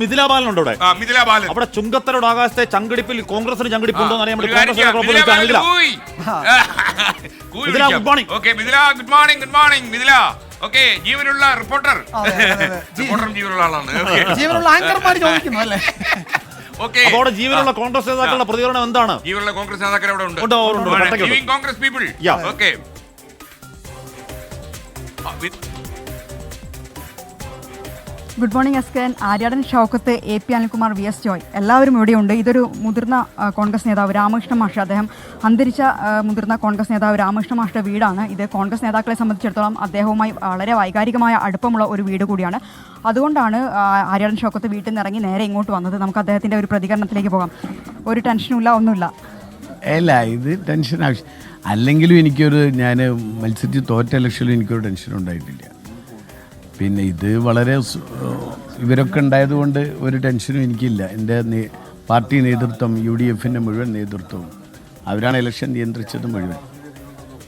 മിഥിലാബാലനുണ്ട് അവിടെ ചുങ്കത്തരോട് ആകാശത്തെ ചങ്കടിപ്പിൽ കോൺഗ്രസിന് ചങ്കടിപ്പുണ്ടോ എന്ന് അറിയാൻ ജീവനുള്ള റിപ്പോർട്ടർ ജീവനുള്ള ആളാണ്. അവിടെ ജീവനുള്ള കോൺഗ്രസ് നേതാക്കളുടെ പ്രതികരണം എന്താണ്? ജീവനുള്ള കോൺഗ്രസ് നേതാക്കൾ അവിടെ ഉണ്ട്. Congress people. Okay. Good morning എസ്കൻ. Aryadan Shoukath, A P Anilkumar, V S Joy എല്ലാവരും ഇവിടെയുണ്ട്. ഇതൊരു മുതിർന്ന കോൺഗ്രസ് നേതാവ് രാമകൃഷ്ണ മാഷ്, അദ്ദേഹം അന്തരിച്ച മുതിർന്ന കോൺഗ്രസ് നേതാവ് രാമകൃഷ്ണ മാഷിന്റെ വീടാണ് ഇത്. കോൺഗ്രസ് നേതാക്കളെ സംബന്ധിച്ചിടത്തോളം അദ്ദേഹവുമായി വളരെ വൈകാരികമായ അടുപ്പമുള്ള ഒരു വീട് കൂടിയാണ്. അതുകൊണ്ടാണ് ആര്യാടൻ ഷൗക്കത്ത് വീട്ടിൽ നിന്ന് ഇറങ്ങി നേരെ ഇങ്ങോട്ട് വന്നത്. നമുക്ക് അദ്ദേഹത്തിൻ്റെ ഒരു പ്രതികരണത്തിലേക്ക് പോകാം. ഒരു ടെൻഷനുമില്ല, ഒന്നുമില്ല. അല്ല, ഇത് ടെൻഷൻ ആവശ്യം അല്ലെങ്കിലും ഞാൻ മത്സരിച്ച് തോറ്റ ഇലക്ഷനിലും എനിക്കൊരു ടെൻഷൻ ഉണ്ടായിട്ടില്ല. പിന്നെ ഇത് വളരെ ഇവരൊക്കെ ഉണ്ടായതുകൊണ്ട് ഒരു ടെൻഷനും എനിക്കില്ല. എൻ്റെ പാർട്ടി നേതൃത്വം, UDFൻ്റെ മുഴുവൻ നേതൃത്വവും അവരാണ് ഇലക്ഷൻ നിയന്ത്രിച്ചത് മുഴുവൻ.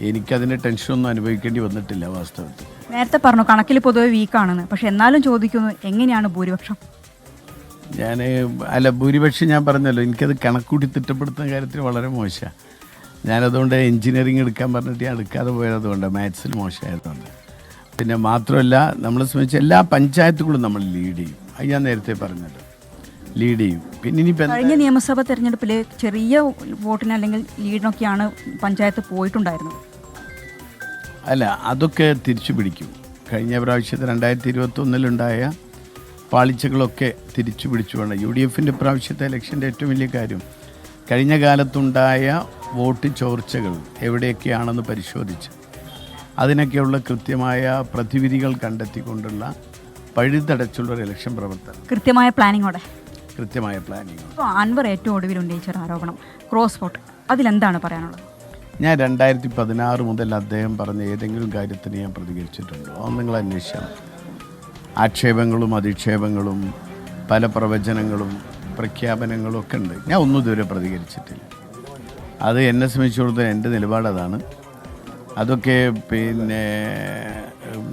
എനിക്കതിൻ്റെ ടെൻഷനൊന്നും അനുഭവിക്കേണ്ടി വന്നിട്ടില്ല വാസ്തവത്തിൽ. നേരത്തെ പറഞ്ഞു കണക്കിൽ പൊതുവെ വീക്കാണെന്ന്, പക്ഷെ എന്നാലും ചോദിക്കുന്നു എങ്ങനെയാണ് ഭൂരിപക്ഷം? ഭൂരിപക്ഷം ഞാൻ പറഞ്ഞല്ലോ, എനിക്കത് കണക്കൂട്ടി തിട്ടപ്പെടുത്തുന്ന കാര്യത്തിൽ വളരെ മോശമാണ്. ഞാനതുകൊണ്ട് എൻജിനീയറിങ് എടുക്കാൻ പറഞ്ഞിട്ട് ഞാൻ എടുക്കാതെ പോയതുകൊണ്ട് മാത്സിൽ മോശമായതുകൊണ്ട്. പിന്നെ മാത്രമല്ല, നമ്മളെ സംബന്ധിച്ച് എല്ലാ പഞ്ചായത്തുകളും നമ്മൾ ലീഡ് ചെയ്യും. അത് ഞാൻ നേരത്തെ പറഞ്ഞത് ലീഡ് ചെയ്യും. പിന്നെ ഇനിയിപ്പോൾ കഴിഞ്ഞ നിയമസഭാ തെരഞ്ഞെടുപ്പിൽ ചെറിയ വോട്ടിന് അല്ലെങ്കിൽ ലീഡിനൊക്കെയാണ് പഞ്ചായത്ത് പോയിട്ടുണ്ടായിരുന്നത്. അല്ല, അതൊക്കെ തിരിച്ചു പിടിക്കും. കഴിഞ്ഞ പ്രാവശ്യത്തെ 2021 പാളിച്ചകളൊക്കെ തിരിച്ചു പിടിച്ചു വേണം. UDFൻ്റെ പ്രാവശ്യത്തെ ഇലക്ഷൻ്റെ ഏറ്റവും വലിയ കാര്യം കഴിഞ്ഞ കാലത്തുണ്ടായ വോട്ട് ചോർച്ചകൾ എവിടെയൊക്കെയാണെന്ന് പരിശോധിച്ച് അതിനൊക്കെയുള്ള കൃത്യമായ പ്രതിവിധികൾ കണ്ടെത്തിക്കൊണ്ടുള്ള പഴുതടച്ചുള്ള ഒരു ഇലക്ഷൻ പ്രവർത്തനം, കൃത്യമായ പ്ലാനിങ്ങോടെ. ഇപ്പോൾ അൻവർ ഏറ്റവും ഒടുവിൽ ഉന്നയിച്ചൊരു ആരോപണം ക്രോസ് വോട്ട്, അതിലെന്താണ് പറയാനുള്ളത്? ഞാൻ 2016 മുതൽ അദ്ദേഹം പറഞ്ഞ ഏതെങ്കിലും കാര്യത്തിന് ഞാൻ പ്രതികരിച്ചിട്ടുണ്ടോ? അത് നിങ്ങൾ അന്വേഷിക്കണം. ആക്ഷേപങ്ങളും അധിക്ഷേപങ്ങളും പല പ്രവചനങ്ങളും പ്രഖ്യാപനങ്ങളും ഒക്കെ ഉണ്ട്. ഞാൻ ഒന്നും ഇതുവരെ പ്രതികരിച്ചിട്ടില്ല. അത് എന്നെ സംബന്ധിച്ചിടത്തോളം എൻ്റെ നിലപാടതാണ്. അതൊക്കെ പിന്നെ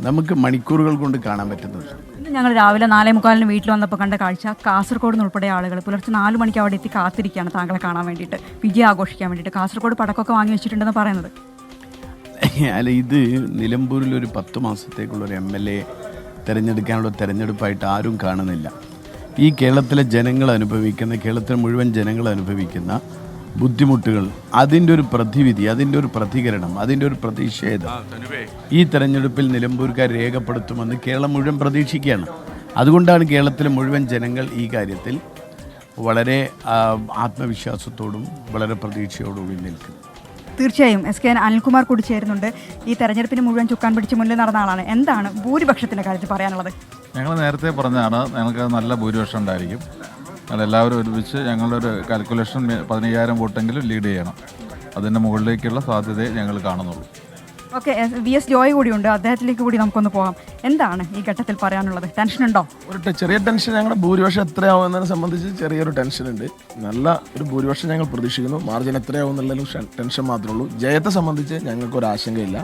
നമുക്ക് മണിക്കൂറുകൾ കൊണ്ട് കാണാൻ പറ്റുന്നത്. ഞങ്ങൾ രാവിലെ 4:45 വീട്ടിൽ വന്നപ്പോൾ കണ്ട കാഴ്ച, കാസർഗോഡ് നിന്ന് ഉൾപ്പെടെ ആളുകൾ പുലർച്ചെ 4 മണിക്ക് അവിടെ എത്തി കാത്തിരിക്കുകയാണ് താങ്കളെ കാണാൻ വേണ്ടിയിട്ട്, വിജയം ആഘോഷിക്കാൻ വേണ്ടിയിട്ട്. കാസർഗോഡ് പടക്കമൊക്കെ വാങ്ങി വെച്ചിട്ടുണ്ടെന്ന് പറയുന്നത്. അല്ല, ഇത് നിലമ്പൂരിലൊരു 10 മാസത്തേക്കുള്ളൊരു MLA തിരഞ്ഞെടുക്കാനുള്ള തിരഞ്ഞെടുപ്പായിട്ട് ആരും കാണുന്നില്ല. ഈ കേരളത്തിലെ ജനങ്ങൾ അനുഭവിക്കുന്ന, കേരളത്തിലെ മുഴുവൻ ജനങ്ങൾ അനുഭവിക്കുന്ന ബുദ്ധിമുട്ടുകൾ, അതിൻ്റെ ഒരു പ്രതിവിധി, അതിൻ്റെ ഒരു പ്രതികരണം, അതിൻ്റെ ഒരു പ്രതിഷേധം ഈ തെരഞ്ഞെടുപ്പിൽ നിലമ്പൂർക്കാർ രേഖപ്പെടുത്തുമെന്ന് കേരളം മുഴുവൻ പ്രതീക്ഷിക്കുകയാണ്. അതുകൊണ്ടാണ് കേരളത്തിലെ മുഴുവൻ ജനങ്ങൾ ഈ കാര്യത്തിൽ വളരെ ആത്മവിശ്വാസത്തോടും വളരെ പ്രതീക്ഷയോടും നിൽക്കുന്നത്. തീർച്ചയായും SK അനിൽകുമാർ കൂടി ചേരുന്നുണ്ട്. ഈ തെരഞ്ഞെടുപ്പിന് മുഴുവൻ ചുക്കാൻ പിടിച്ച് മുന്നിൽ നടന്ന ആളാണ്. എന്താണ് ഭൂരിപക്ഷത്തിൻ്റെ കാര്യത്തിൽ പറയാനുള്ളത്? ഞങ്ങൾ നേരത്തെ പറഞ്ഞതാണ്, ഞങ്ങൾക്ക് നല്ല ഭൂരിപക്ഷം ഉണ്ടായിരിക്കും. ഞങ്ങളെല്ലാവരും ഒരുമിച്ച് ഞങ്ങളൊരു കാൽക്കുലേഷൻ 15,000 വോട്ടെങ്കിലും ലീഡ് ചെയ്യണം. അതിൻ്റെ മുകളിലേക്കുള്ള സാധ്യതയെ ഞങ്ങൾ കാണുന്നുള്ളൂ. ഓക്കെ, VS ജോയ് കൂടിയുണ്ട്, അദ്ദേഹത്തിലേക്ക് കൂടി നമുക്കൊന്ന് പോകാം. എന്താണ് ഈ ഘട്ടത്തിൽ പറയാനുള്ളത്? ടെൻഷനുണ്ടോ? ഒരു ചെറിയ ടെൻഷൻ. ഞങ്ങളുടെ ഭൂരിപക്ഷം എത്രയാവുന്നതിനെ സംബന്ധിച്ച് ചെറിയൊരു ടെൻഷനുണ്ട്. നല്ല ഒരു ഭൂരിപക്ഷം ഞങ്ങൾ പ്രതീക്ഷിക്കുന്നു. മാർജിൻ എത്രയാവും എന്നുള്ള ടെൻഷൻ മാത്രമേ ഉള്ളൂ. ജയത്തെ സംബന്ധിച്ച് ഞങ്ങൾക്കൊരു ആശങ്കയില്ല.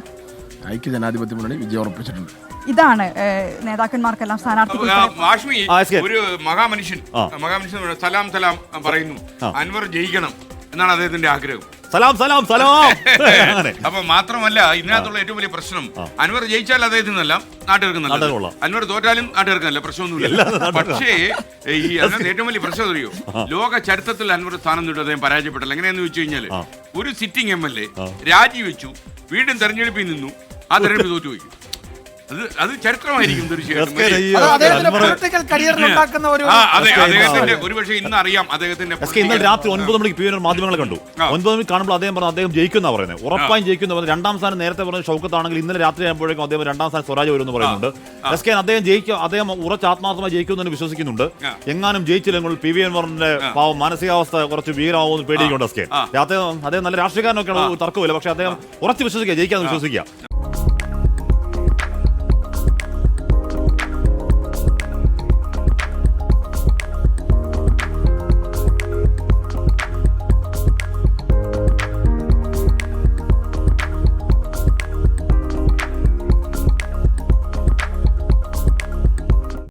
ഐക്യ ജനാധിപത്യ മുന്നണി വിജയം ഉറപ്പിച്ചിട്ടുണ്ട്. ഇതാണ് നേതാക്കന്മാർക്കെല്ലാം സ്ഥാനാർത്ഥി. ഒരു മഹാമനുഷ്യൻ സലാം സലാം പറയുന്നു, അൻവർ ജയിക്കണം എന്നാണ് അദ്ദേഹത്തിന്റെ ആഗ്രഹം. അപ്പൊ മാത്രമല്ല, ഇതിനകത്തുള്ള ഏറ്റവും വലിയ പ്രശ്നം, അൻവർ ജയിച്ചാൽ അദ്ദേഹത്തിനല്ല നാട്ടുകാർക്ക് നല്ല, അൻവർ തോറ്റാലും നാട്ടുകാർക്ക് നല്ല, പ്രശ്നമൊന്നുമില്ല. പക്ഷേ ഈ അതിനകത്ത് ഏറ്റവും വലിയ പ്രശ്നം അറിയോ, ലോക ചരിത്രത്തിൽ അൻവർ സ്ഥാനം നേടും അദ്ദേഹം പരാജയപ്പെട്ടല്ല. എങ്ങനെയാന്ന് വെച്ച് കഴിഞ്ഞാൽ, ഒരു സിറ്റിംഗ് MLA രാജിവെച്ചു, വീണ്ടും തെരഞ്ഞെടുപ്പിൽ നിന്നു, ആ തെരഞ്ഞെടുപ്പ് തോറ്റുപോയി. അത് ചരിത്രമായിരിക്കും തീർച്ചയായിട്ടും. ഒരുപക്ഷെ ഇന്ന് അറിയാം അദ്ദേഹത്തിന്റെ. ഇന്നലെ രാത്രി 9 മണിക്ക് PVN മാധ്യമങ്ങളെ കണ്ടു. 9 മണിക്ക് കാണുമ്പോൾ അദ്ദേഹം പറഞ്ഞു അദ്ദേഹം ജയിക്കുന്ന പറയുന്നത്, ഉറപ്പായും ജയിക്കുന്ന. 2ാം സ്ഥാനം നേരത്തെ പറഞ്ഞ ഷൗക്കത്താണെങ്കിൽ ഇന്നലെ രാത്രി ആകുമ്പോഴേക്കും അദ്ദേഹം 2ാം സ്ഥാനം സ്വരാജ് വരുമെന്ന് പറയുന്നുണ്ട്. SK അദ്ദേഹം ജയിക്കും, അദ്ദേഹം ഉറച്ച ആത്മാർത്ഥമായി ജയിക്കുമെന്ന് വിശ്വസിക്കുന്നുണ്ട്. എങ്ങാനും ജയിച്ചില്ലെങ്കിൽ PVN പാവം മാനസികാവസ്ഥ കുറച്ച് വീരമാവുമെന്ന് പേടിയുണ്ട്. SK അദ്ദേഹം നല്ല രാഷ്ട്രീയക്കാരനൊക്കെയാണ്, തർക്കമില്ല. പക്ഷേ അദ്ദേഹം ഉറച്ച് വിശ്വസിക്കുക, ജയിക്കാന്ന് വിശ്വസിക്കുക.